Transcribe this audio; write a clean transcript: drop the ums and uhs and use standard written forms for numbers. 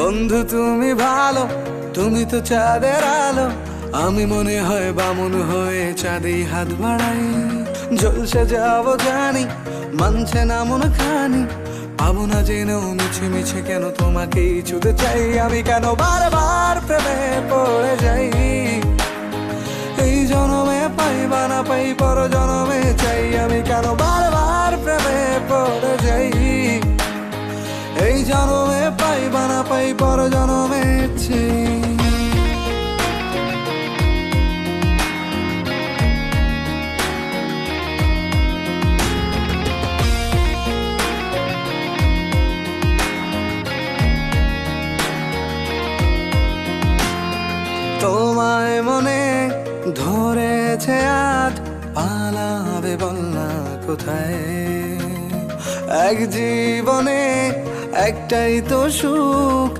বন্ধু তুমি ভালো, তুমি তো চাঁদের আলো। আমি মনে হয় বামুন হয়ে চাঁদে হাত বাড়াই। জলসে যাবো জানি, মানছে না মন খানি। পাবো না জেনেও মিছে মিছে কেন তোমাকেই ছুতে চাই। আমি কেন বারবার প্রেমে পড়ে যাই। এই জনমে পাই বা না পাই, পর জনমে চাই। আমি কেন বারবার প্রেমে পড়ে যাই। এই জনমে পাই বা না পাই, পর জনমে চাই। তোমায় মনে ধরেছে আজ, পালাবে বল না কোথায়। এক জীবনে একটাই তো সুখ।